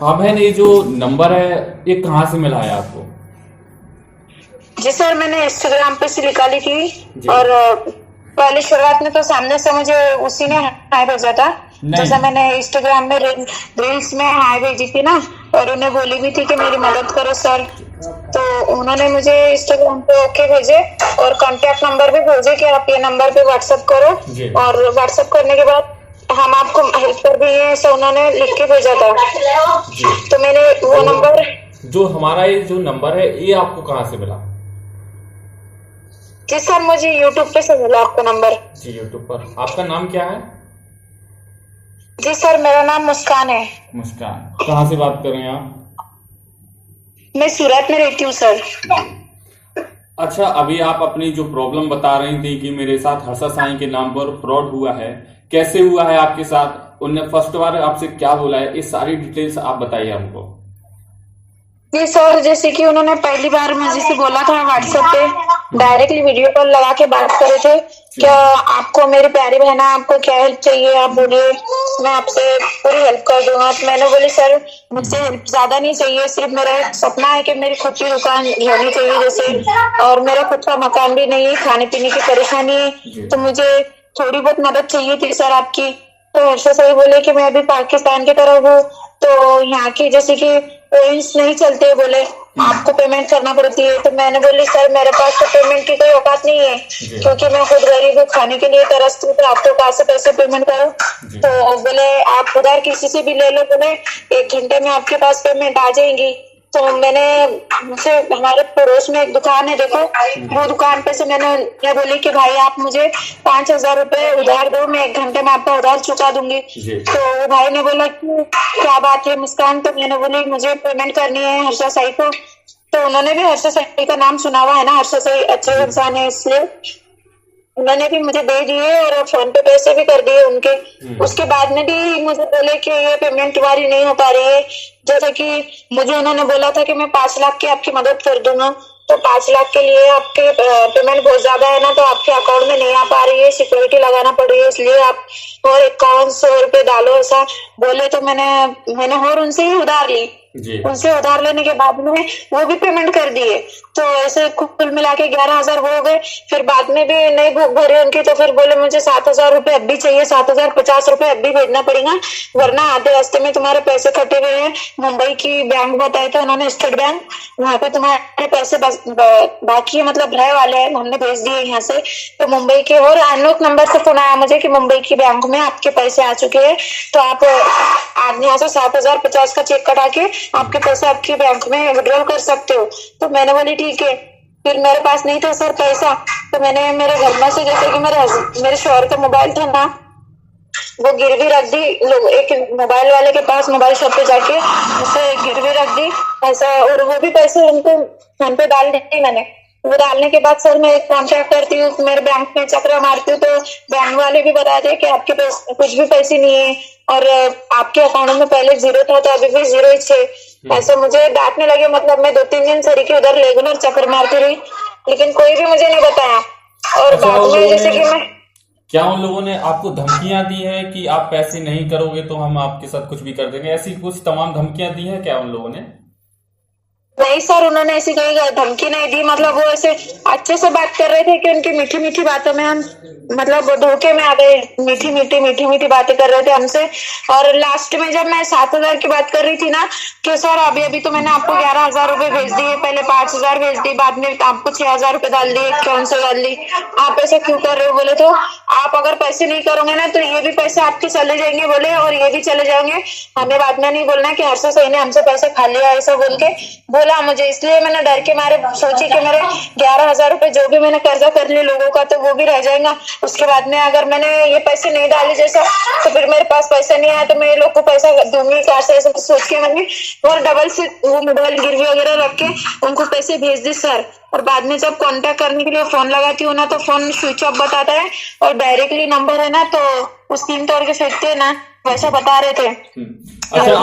हाँ बहन, ये जो नंबर है ये कहाँ से मिला है आपको? जी सर, मैंने इंस्टाग्राम पे से निकाली थी। जी। और पहले शुरुआत में तो सामने से मुझे उसी ने हाय भेजा था। जैसे मैंने इंस्टाग्राम में रील्स में हाय भेजी थी ना, और उन्हें बोली भी थी कि मेरी मदद करो सर। तो उन्होंने मुझे इंस्टाग्राम पे ओके भेजे और कांटेक्ट नंबर भी भेजे कि आप ये नंबर पे व्हाट्सएप करो, और व्हाट्सएप करने के बाद हम आपको हेल्प कर भी है, ऐसा उन्होंने लिख के भेजा था। तो मैंने वो नंबर, जो हमारा ये जो नंबर है ये आपको कहाँ से मिला? जी सर, मुझे यूट्यूब पे से मिला आपका नंबर। जी, यूट्यूब पर। आपका नाम क्या है? जी सर, मेरा नाम मुस्कान है। मुस्कान। कहाँ से बात कर रहे हैं आप? मैं सूरत में रहती हूँ सर। अच्छा, अभी आप अपनी जो प्रॉब्लम बता रही थी कि मेरे साथ हर्षा साईं के नाम पर फ्रॉड हुआ है, कैसे हुआ है आपके साथ? उनने फर्स्ट बार आपसे क्या बोला है, ये सारी डिटेल्स आप बताइए हमको। जी सर, जैसे कि उन्होंने पहली बार मुझे से बोला था व्हाट्सएप पे, डायरेक्टली वीडियो कॉल लगा के बात करे थे। क्या आपको, मेरी प्यारी बहना, आपको क्या हेल्प चाहिए आप बोलिए, मैं आपसे पूरी हेल्प कर दूंगा। तो मैंने बोली सर मुझसे हेल्प ज्यादा नहीं चाहिए, सिर्फ मेरा एक सपना है कि मेरी खुद की दुकान होनी चाहिए जैसे, और मेरा खुद का मकान भी नहीं है, खाने पीने की परेशानी है, तो मुझे थोड़ी बहुत मदद चाहिए थी सर आपकी। तो हर्षा सही बोले कि मैं अभी पाकिस्तान की तरफ हूँ, तो यहाँ की जैसे कि पॉइंट्स नहीं चलते, बोले आपको पेमेंट करना पड़ती है। तो मैंने बोली सर मेरे पास तो पेमेंट की कोई औकात नहीं है, क्योंकि मैं खुद गरीब हूँ, खाने के लिए तरसती हूँ, तो आपको कहाँ से पैसे पेमेंट करो। तो बोले आप उधार किसी से भी ले लो, बोले 1 घंटे में आपके पास पेमेंट आ जाएंगी। तो मैंने मुझसे, हमारे पड़ोस में एक दुकान है देखो, वो दुकान पे से मैं बोली कि भाई आप मुझे 5,000 रुपए उधार दो, मैं 1 घंटे में आपका उधार चुका दूंगी। तो वो भाई ने बोला कि क्या बात है मुस्कान? तो मैंने बोली मुझे पेमेंट करनी है हर्षा साई को। तो उन्होंने भी हर्षा साई का नाम सुना हुआ है ना, हर्षा साई अच्छे इंसान है, इसलिए उन्होंने भी मुझे दे दिए और फोन पे पैसे भी कर दिए उनके। उसके बाद में भी मुझे बोले कि ये पेमेंट तुम्हारी नहीं हो पा रही है। जैसे कि मुझे उन्होंने बोला था कि मैं 5 लाख की आपकी मदद कर दूंगा, तो 5 लाख के लिए आपके पेमेंट बहुत ज्यादा है ना, तो आपके अकाउंट में नहीं आ पा रही है, सिक्योरिटी लगाना पड़ रही है, इसलिए आप और 5100 रुपए डालो ऐसा बोले। तो मैंने और उनसे ही उधार ली। उनसे उधार लेने के बाद में वो भी पेमेंट कर दिए, तो ऐसे कुल मिला के 11,000 हो गए। फिर बाद में भी नहीं भूख भरी उनकी, तो फिर बोले मुझे 7,000 रुपए अब भी चाहिए, 7,050 रुपए अब भी भेजना पड़ेगा, वरना आधे रास्ते में तुम्हारे पैसे कटे हुए हैं। मुंबई की बैंक बताए थे उन्होंने, स्टेट बैंक, वहां पे तुम्हारे पैसे बाकी है, मतलब रहे वाले हैं, हमने भेज दिए यहाँ से। तो मुंबई के और अननोन नंबर से फोन आया मुझे कि मुंबई की बैंक में आपके पैसे आ चुके हैं, तो आप आज यहाँ से 7,050 का चेक कटा के आपके पैसे आपके बैंक में विड्रॉल कर सकते हो। तो मैंने बोली ठीक है। फिर मेरे पास नहीं था सर पैसा, तो मैंने मेरे घर में से, जैसे कि मेरे शौहर का मोबाइल था ना, वो गिरवी रख दी। एक मोबाइल वाले के पास मोबाइल शॉप पे जाके उसे गिरवी रख दी ऐसा, और वो भी पैसे उनको फोन पे डाल दिए मैंने। वो डालने के बाद सर मैं एक कॉन्टैक्ट करती हूँ, मेरे बैंक में चक्कर मारती हूँ, तो बैंक वाले भी बता दे कि आपके पास कुछ भी पैसे नहीं है, और आपके अकाउंट में पहले 0 था तो अभी भी 0 ही है। ऐसे मुझे डांटने लगे, मतलब मैं 2-3 दिन सर की उधर रेगुलर चक्कर मारती रही, लेकिन कोई भी मुझे नहीं बताया। और बाद में जैसे कि मैं, क्या उन लोगों ने आपको धमकियां दी है कि आप पैसे नहीं करोगे तो हम आपके साथ कुछ भी कर देंगे, ऐसी कुछ तमाम धमकियां दी है क्या उन लोगों ने? नहीं सर, उन्होंने ऐसी कोई धमकी नहीं दी, मतलब वो ऐसे अच्छे से बात कर रहे थे कि उनकी मीठी मीठी बातों में हम मतलब धोखे में आ गए। मीठी मीठी बातें कर रहे थे हमसे। और लास्ट में जब मैं 7,000 की बात कर रही थी ना, कि सर अभी तो मैंने आपको 11,000 रुपए भेज दिए, पहले 5,000 भेज दी, बाद में आपको 6,000 रुपए डाल दिए, 5100 डाल दी, आप ऐसे क्यों कर रहे हो? बोले तो आप अगर पैसे नहीं करोगे ना तो ये भी पैसे आपके चले जाएंगे बोले, और ये भी चले जाएंगे, हमें बाद में नहीं बोलना कि हर्षा सही ने हमसे पैसे खा लिया, ऐसा बोल के बोला मुझे। इसलिए मैंने डर के मारे सोची कि मेरे 11,000 रुपए जो भी मैंने कर्जा कर लिया लोगों का, तो वो भी रह जाएगा। उसके बाद में अगर मैंने ये पैसे नहीं डाले जैसा, तो फिर मेरे पास पैसा नहीं आया तो मैं लोग को पैसा दूंगी कहाँ से, ऐसा सोच के मैंने और डबल से वो मोबाइल गिरवी वगैरह रख के उनको पैसे भेज दी सर। और बाद में जब कांटेक्ट करने के लिए फोन लगाती हूँ ना, तो फोन स्विच ऑफ बताता है, और डायरेक्टली नंबर है ना तो उस 3 तोड़ के फेंकते हैं ना, वैसा बता रहे थे। अच्छा,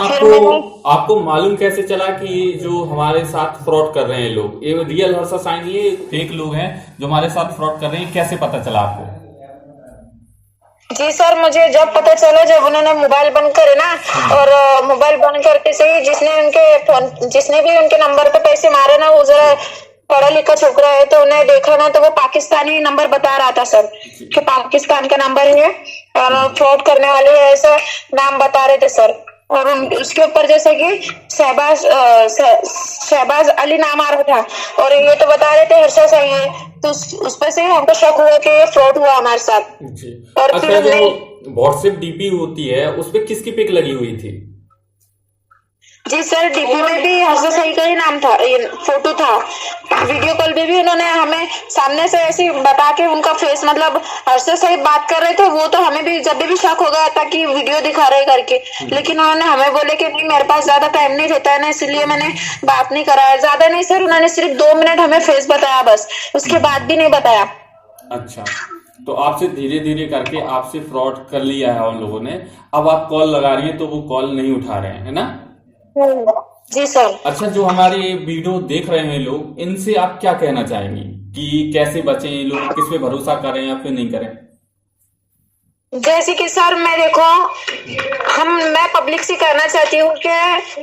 आपको मालूम कैसे चला कि जो हमारे साथ फ्रॉड कर रहे हैं लोग, ये रियल हर्षा साईं, ये फेक लोग हैं जो हमारे साथ फ्रॉड कर रहे हैं, कैसे पता चला आपको? जी सर, मुझे जब पता चला, जब उन्होंने मोबाइल बंद करे ना, और मोबाइल बंद करते से ही जिसने भी उनके नंबर पे पैसे मारे ना, वो जरा पढ़ा लिखा छोकरा है, तो उन्हें देखा ना तो वो पाकिस्तानी नंबर बता रहा था सर, कि पाकिस्तान का नंबर है और फ्रॉड करने वाले हैं, ऐसा नाम बता रहे थे सर। और उसके ऊपर जैसे कि शहबाज अली नाम आ रहा था, और ये तो बता रहे थे हर्षा सही है, तो उस पर से हमको शक हुआ कि ये फ्रॉड हुआ हमारे साथ। जी। और अच्छा, फिर जो व्हाट्सएप डीपी होती है उस पे किसकी पिक लगी हुई थी? जी सर, डीपी में भी हर्षा सही का ही नाम था, ये फोटो था। वीडियो कॉल पे भी उन्होंने हमें सामने से ऐसे बता के उनका फेस, मतलब हर्षा सही बात कर रहे थे, वो तो हमें भी जब भी शक हो गया था कि वीडियो दिखा रहे करके, लेकिन उन्होंने हमें बोले कि नहीं, मेरे पास ज्यादा टाइम नहीं रहता है ना, इसलिए मैंने बात नहीं कराया। ज्यादा नहीं सर, उन्होंने सिर्फ 2 मिनट हमें फेस बताया बस, उसके बाद भी नहीं बताया। अच्छा, तो आपसे धीरे धीरे करके आपसे फ्रॉड कर लिया है उन लोगों ने। अब आप कॉल लगा रही हैं तो वो कॉल नहीं उठा रहे हैं, है ना? जी सर। अच्छा, जो हमारे ये वीडियो देख रहे हैं लोग, इनसे आप क्या कहना चाहेंगी कि कैसे बचें ये लोग, किस पे भरोसा करें या फिर नहीं करें? जैसे कि सर, मैं पब्लिक से कहना चाहती हूँ कि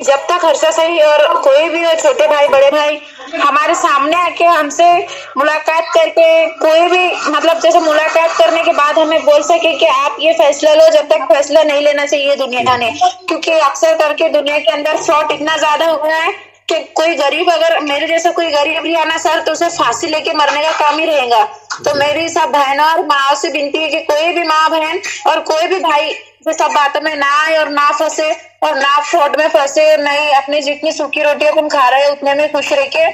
जब तक हर्षा सही और कोई भी हो, छोटे भाई बड़े भाई, हमारे सामने आके हमसे मुलाकात करके, कोई भी मतलब जैसे मुलाकात करने के बाद हमें बोल सके कि आप ये फैसला लो, जब तक फैसला नहीं लेना चाहिए दुनिया ने, क्योंकि अक्सर करके दुनिया के अंदर फ्रॉड इतना ज्यादा हो गया है कि कोई गरीब, अगर मेरे जैसा कोई गरीब भी आना सर, तो उसे फांसी लेके मरने का काम ही रहेगा। तो मेरी सब बहनों और माँ से विनती है कि कोई भी माँ बहन और कोई भी भाई सब बातों में ना आए और ना फंसे और ना फ्रॉड में फंसे, नहीं अपनी जितनी सूखी रोटी अपन खा रहे हैं उतने में खुश रह के,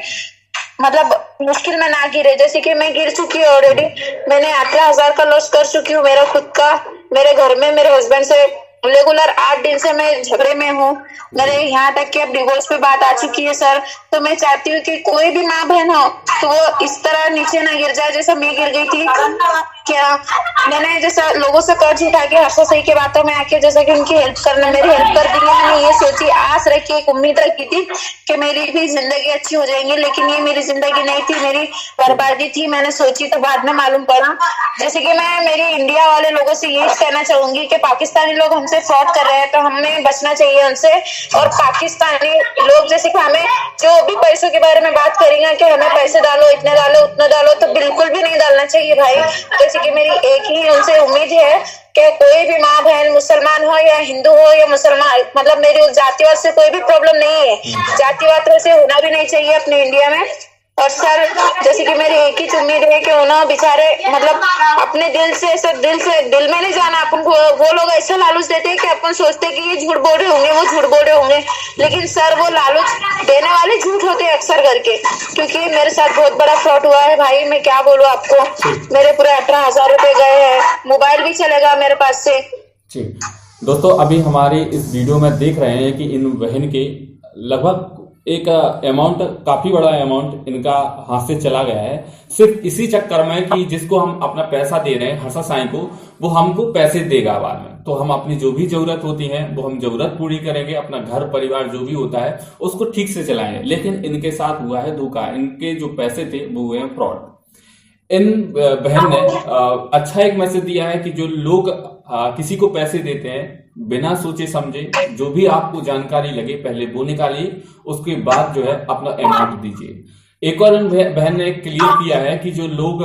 मतलब मुश्किल में ना गिरे। जैसे कि मैं गिर चुकी हूँ ऑलरेडी, मैंने 18,000 का लॉस कर चुकी हूँ मेरा खुद का। मेरे घर में मेरे हस्बैंड से रेगुलर 8 दिन से मैं झगड़े में हूँ, मेरे यहाँ तक कि अब डिवोर्स पे बात आ चुकी है सर। तो मैं चाहती हूँ कि कोई भी माँ बहन हो तो वो इस तरह नीचे ना गिर जाए जैसा मैं गिर गई थी। क्या मैंने जैसा लोगों से कर्ज उठा के हर्षा सही की बातों में आके जैसा कि उनकी हेल्प करना, मेरी हेल्प कर दी है। मैंने ये सोची, आस रखी, एक उम्मीद रखी थी कि मेरी भी जिंदगी अच्छी हो जाएंगी, लेकिन ये मेरी जिंदगी नहीं थी, मेरी बर्बादी थी। मैंने सोची तो बाद में मालूम पड़ा। जैसे कि मैं मेरी इंडिया वाले लोगों से यही कहना चाहूंगी कि पाकिस्तानी लोग हमसे फ्रॉड कर रहे हैं तो हमें बचना चाहिए उनसे। और पाकिस्तानी लोग जैसे कि हमें जो भी पैसों के बारे में बात करेंगे कि हमें पैसे डालो, इतने डालो, उतना डालो, तो बिल्कुल भी नहीं डालना चाहिए भाई। जैसे कि मेरी एक ही उनसे उम्मीद है कि कोई भी माँ बहन, मुसलमान हो या हिंदू हो या मुसलमान, मतलब मेरी उस जातिवाद से कोई भी प्रॉब्लम नहीं है, जातिवाद से होना भी नहीं चाहिए अपने इंडिया में। और सर जैसे कि मेरी एक ही उम्मीद है कि उन्होंने बेचारे मतलब अपने दिल में नहीं जाना। अपन को वो लोग ऐसा लालच देते हैं कि अपन सोचते हैं कि ये झूठ बोल रहे होंगे, वो झूठ बोल रहे होंगे, लेकिन सर वो लालच देने वाले झूठ होते हैं अक्सर करके। क्योंकि मेरे साथ बहुत बड़ा फ्रॉड हुआ है भाई, मैं क्या बोलूं आपको। मेरे पूरे 18,000 रुपए गए हैं, मोबाइल भी चलेगा मेरे पास से। जी दोस्तों, अभी हमारे इस वीडियो में देख रहे हैं कि इन बहन के लगभग एक अमाउंट, काफी बड़ा अमाउंट इनका हाथ से चला गया है, सिर्फ इसी चक्कर में कि जिसको हम अपना पैसा दे रहे हैं हर्षा साईं को, वो हमको पैसे देगा बाद में। तो हम अपनी जो भी जरूरत होती है वो हम जरूरत पूरी करेंगे, अपना घर परिवार जो भी होता है उसको ठीक से चलाएंगे। लेकिन इनके साथ हुआ है धोखा, इनके जो पैसे थे वो हुए हैं फ्रॉड। इन बहन ने अच्छा एक मैसेज दिया है कि जो लोग किसी को पैसे देते हैं बिना सोचे समझे, जो भी आपको जानकारी लगे पहले वो निकालिए, उसके बाद जो है अपना अमाउंट दीजिए। एक और बहन ने क्लियर किया है कि जो लोग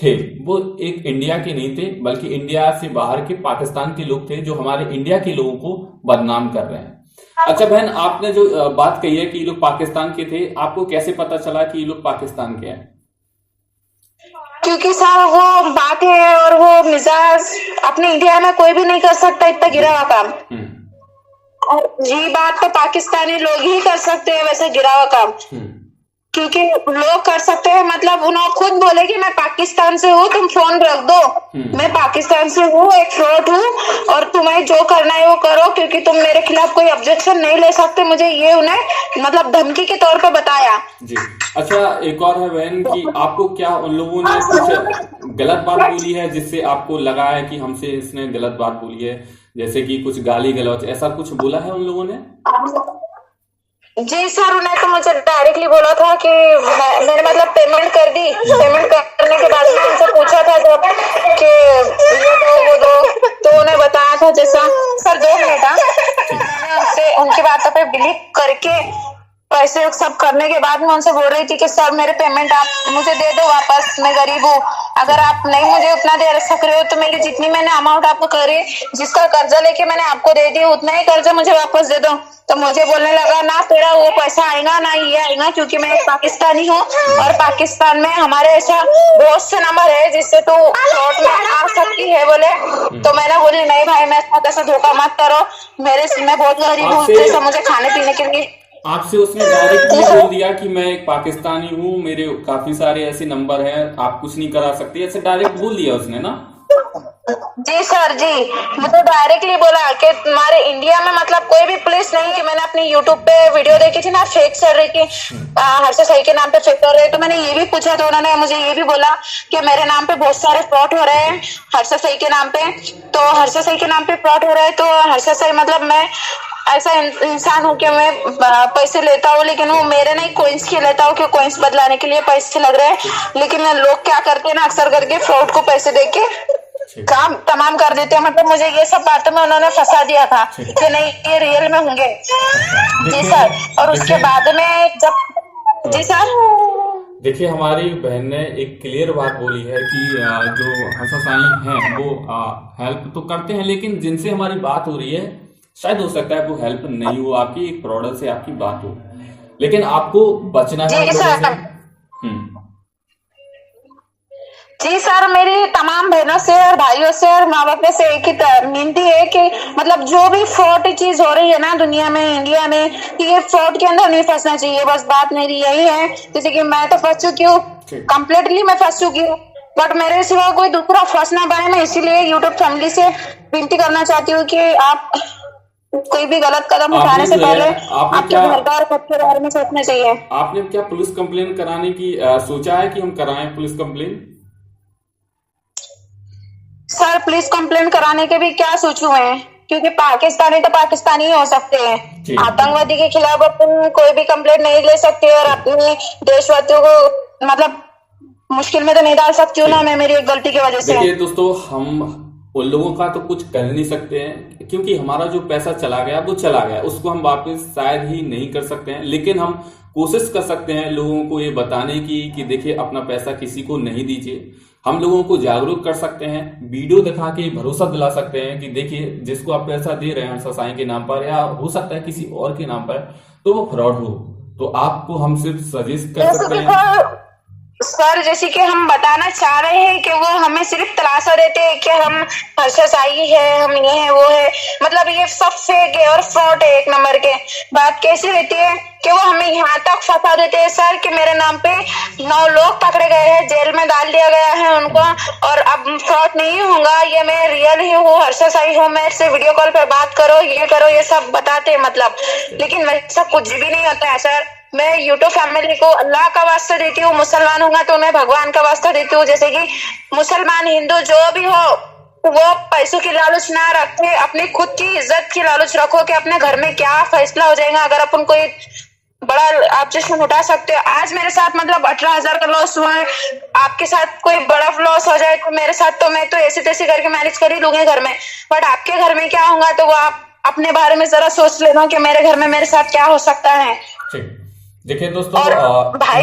थे वो एक इंडिया के नहीं थे, बल्कि इंडिया से बाहर के पाकिस्तान के लोग थे जो हमारे इंडिया के लोगों को बदनाम कर रहे हैं। अच्छा बहन, आपने जो बात कही है कि ये लोग पाकिस्तान के थे, आपको कैसे पता चला कि ये लोग पाकिस्तान के हैं? क्योंकि सर वो बात है और वो मिजाज अपने इंडिया में कोई भी नहीं कर सकता इतना गिरा हुआ काम। और ये बात तो पाकिस्तानी लोग ही कर सकते हैं वैसे गिरा हुआ काम, क्योंकि लोग कर सकते हैं। मतलब उन्होंने खुद बोले कि मैं पाकिस्तान से हूँ, तुम फोन रख दो, मैं पाकिस्तान से हूँ, एक फ्रॉड हूँ और तुम्हें जो करना है वो करो, क्योंकि तुम मेरे खिलाफ कोई ऑब्जेक्शन नहीं ले सकते। मुझे ये उन्हें मतलब धमकी के तौर पे बताया। जी अच्छा, एक और है बहन कि आपको क्या उन लोगों ने कुछ गलत बात बोली है जिससे आपको लगा है कि हमसे इसने गलत बात बोली है, जैसे कि कुछ गाली गलौज ऐसा कुछ बोला है उन लोगों ने? जी सर, उन्हें तो मुझे डायरेक्टली बोला था कि मैंने मतलब पेमेंट कर दी, पेमेंट करने करने के बाद में उनसे पूछा था जब कि ये दो वो दो, तो उन्हें बताया था जैसा। सर 2 मिनट, मैंने उनसे उनकी बातों पे बिलीव करके पैसे सब करने के बाद में उनसे बोल रही थी कि सर मेरे पेमेंट आप मुझे दे दो वापस, मैं गरीब हूँ, अगर आप नहीं मुझे उतना दे सक रहे हो तो मेरी जितनी मैंने अमाउंट आपको करी, जिसका कर्जा लेके मैंने आपको दे दिया, उतना ही कर्जा मुझे वापस दे दो। तो मुझे बोलने लगा ना तेरा वो पैसा आएगा ना ये आएगा, क्योंकि मैं एक पाकिस्तानी हूँ और पाकिस्तान में हमारे ऐसा बहुत से नंबर है जिससे तू फ्रॉड में आ सकती है बोले। तो मैंने बोली नहीं भाई मेरे साथ ऐसा धोखा मत करो, मैं बहुत गरीब हूँ, जैसा मुझे खाने पीने के लिए। आपसे उसने डायरेक्टली बोल दिया कि मैं एक पाकिस्तानी हूँ, मेरे काफी सारे ऐसे नंबर हैं, आप कुछ नहीं करा सकती, ऐसे डायरेक्ट बोल दिया उसने ना? जी सर जी, मुझे डायरेक्टली बोला कि तुम्हारे इंडिया में मतलब कोई भी पुलिस नहीं। कि मैंने अपनी यूट्यूब पे वीडियो देखी थी ना, फेक चल रही थी, हर्षा साई के नाम पे फेक कर रहे, तो मैंने ये भी पूछा तो उन्होंने मुझे ये भी बोला कि मेरे नाम पे बहुत सारे फ्रॉड हो रहे हैं हर्षा साई के नाम पे। तो हर्षा साई के नाम पे फ्रॉड हो रहा है, तो हर्षा साई मतलब मैं ऐसा इंसान हूँ कि मैं पैसे लेता हूँ, लेकिन वो मेरे नहीं कोइंस के लेता हूँ कि कोइंस बदलाने के लिए पैसे लग रहे हैं। लेकिन लोग क्या करते हैं ना, अक्सर करके फ्रॉड को पैसे देके काम तमाम कर देते हैं। मतलब मुझे ये सब बातों में उन्होंने फंसा दिया था कि नहीं ये रियल में होंगे। जी सर, और उसके बाद में जब जी सर देखिए हमारी बहन ने एक क्लियर बात बोली है कि जो हर्षा साई हैं वो हेल्प तो करते हैं, लेकिन जिनसे हमारी बात हो रही है शायद हो सकता है वो हेल्प नहीं हो, आपकी एक प्रोडक्ट से आपकी बात हो, लेकिन आपको बचना है। जी सर, मेरी तमाम बहनों से और भाइयों से और माँ बाप से एक ही विनती है कि मतलब जो भी फ्रॉड चीज हो रही है ना दुनिया में, इंडिया में, कि ये फ्रॉड के अंदर नहीं फंसना चाहिए। बस बात मेरी यही है। जैसे कि मैं तो फंस चुकी हूँ, कम्प्लीटली मैं फंस चुकी हूँ, बट मेरे सिवा कोई दूसरा फंस ना पाए। मैं इसीलिए यूट्यूब फैमिली से विनती करना चाहती हूँ कि आप कोई भी गलत कदम उठाने से पहले आपके घर खुद के बारे में सोचना चाहिए। आपने क्या पुलिस कंप्लेन कराने की सोचा है कि हम कराएं police complain? Sir police complain कराने के भी क्या सोचूं मैं, क्योंकि पाकिस्तानी तो पाकिस्तानी ही हो सकते हैं। आतंकवादी के खिलाफ अपन कोई भी कंप्लेन नहीं ले सकते और अपने देशवासियों को मतलब मुश्किल में तो नहीं डाल सकती हूँ ना मैं, मेरी एक गलती की वजह से। देखिए दोस्तों, हम उन लोगों का तो कुछ कर नहीं सकते हैं, क्योंकि हमारा जो पैसा चला गया वो चला गया, उसको हम वापस शायद ही नहीं कर सकते हैं। लेकिन हम कोशिश कर सकते हैं लोगों को ये बताने की कि देखिए अपना पैसा किसी को नहीं दीजिए। हम लोगों को जागरूक कर सकते हैं, वीडियो दिखा के भरोसा दिला सकते हैं कि देखिए जिसको आप पैसा दे रहे हैं हर्षा साई के नाम पर या हो सकता है किसी और के नाम पर, तो वो फ्रॉड हो। तो आपको हम सिर्फ सजेस्ट कर सकते हैं सर, जैसे कि हम बताना चाह रहे हैं कि वो हमें सिर्फ तलाशा देते हैं कि हम हर्षा साई है, हम ये है वो है, मतलब ये सब फेक है और फ्रॉड है एक नंबर के। बात कैसी रहती है कि वो हमें यहाँ तक फंसा देते हैं सर कि मेरे नाम पे 9 लोग पकड़े गए हैं, जेल में डाल दिया गया है उनको, और अब फ्रॉड नहीं होगा, ये मैं रियल ही हूँ, हर्षा साई हूँ, मेरे से वीडियो कॉल पे बात करो, ये सब बताते हैं मतलब। लेकिन वैसा कुछ भी नहीं होता है सर। मैं यूट्यूब फैमिली को अल्लाह का वास्ता देती हूँ, मुसलमान हूँ तो मैं भगवान का वास्ता देती हूँ। जैसे कि मुसलमान हिंदू जो भी हो, वो पैसों की लालच ना रखे, अपनी खुद की इज्जत की लालच रखो कि अपने घर में क्या फैसला हो जाएगा अगर अपन कोई बड़ा ऑब्जेक्शन उठा सकते हो। आज मेरे साथ मतलब 18,000 का लॉस हुआ है, आपके साथ कोई बड़ा लॉस हो जाए तो मेरे साथ तो मैं तो ऐसे तैसे करके मैनेज कर ही लूंगी घर में, बट आपके घर में क्या होगा तो वो आप अपने बारे में जरा सोच लेना कि मेरे घर में मेरे साथ क्या हो सकता है। देखिए दोस्तों, भाई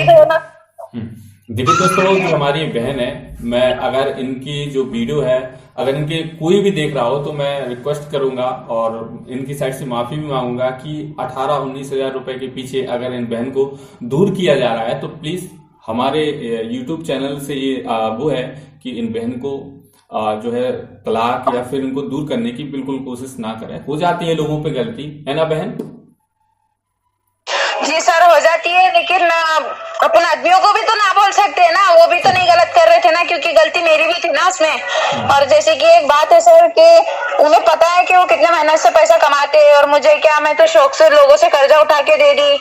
देखिए दोस्तों, जो हमारी बहन है, मैं अगर इनकी जो वीडियो है अगर इनके कोई भी देख रहा हो तो मैं रिक्वेस्ट करूंगा और इनकी साइड से माफी भी मांगूंगा कि 18-19 हजार रुपए के पीछे अगर इन बहन को दूर किया जा रहा है तो प्लीज हमारे यूट्यूब चैनल से ये वो है कि इन बहन को जो है तलाक या फिर इनको दूर करने की बिल्कुल कोशिश ना करें। हो जाती है लोगों पे गलती, है ना बहन? जी सर हो जाती है, लेकिन अपन आदमियों को भी तो ना बोल सकते हैं ना, वो भी तो नहीं गलत कर रहे थे ना, क्योंकि गलती मेरी भी थी ना उसमें। और जैसे कि एक बात है सर कि उन्हें पता है कि वो कितने मेहनत से पैसा कमाते हैं और मुझे क्या, मैं तो शौक से लोगों से कर्जा उठा के दे दी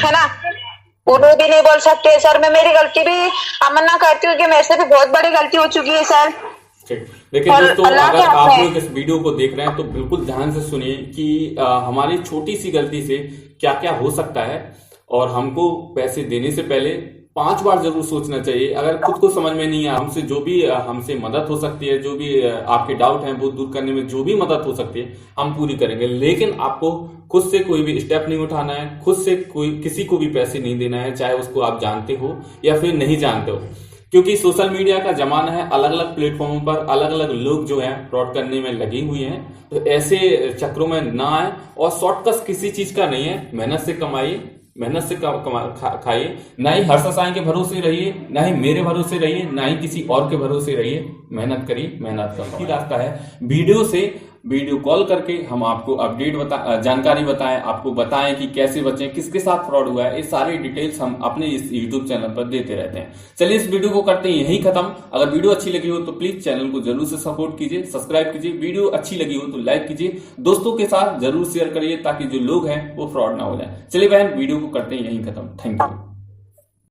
है ना, उन्हें भी नहीं बोल सकते सर। मैं मेरी गलती भी अमन्ना करती हूँ कि मेरे से भी बहुत बड़ी गलती हो चुकी है सर। देखिए दोस्तों, अगर आप लोग इस वीडियो को देख रहे हैं तो बिल्कुल ध्यान से सुनिए कि हमारी छोटी सी गलती से क्या क्या हो सकता है, और हमको पैसे देने से पहले 5 बार जरूर सोचना चाहिए। अगर खुद को समझ में नहीं आया, हमसे जो भी हमसे मदद हो सकती है, जो भी आपके डाउट हैं वो दूर करने में जो भी मदद हो सकती है हम पूरी करेंगे। लेकिन आपको खुद से कोई भी स्टेप नहीं उठाना है, खुद से कोई किसी को भी पैसे नहीं देना है, चाहे उसको आप जानते हो या फिर नहीं जानते हो, क्योंकि सोशल मीडिया का जमाना है। अलग अलग प्लेटफॉर्मों पर अलग अलग लोग जो हैं फ्रॉड करने में लगे हुए हैं। तो ऐसे चक्रों में ना आए। और शॉर्टकट किसी चीज का नहीं है, मेहनत से कमाइए, मेहनत से खाइए। ना ही हर्षा साईं के भरोसे रहिए, ना ही मेरे भरोसे रहिए, ना ही किसी और के भरोसे रहिए। मेहनत करिए, मेहनत का ही रास्ता है। वीडियो कॉल करके हम आपको अपडेट जानकारी बताएं, आपको बताएं कि कैसे बचें, किसके साथ फ्रॉड हुआ है। ये सारी डिटेल्स हम अपने इस यूट्यूब चैनल पर देते रहते हैं। चलिए इस वीडियो को करते हैं यहीं खत्म। अगर वीडियो अच्छी लगी हो तो प्लीज चैनल को जरूर से सपोर्ट कीजिए, सब्सक्राइब कीजिए। वीडियो अच्छी लगी हो तो लाइक कीजिए, दोस्तों के साथ जरूर शेयर करिए ताकि जो लोग हैं वो फ्रॉड ना हो जाए। चलिए बहन, वीडियो को करते हैं यहीं खत्म। Thank you.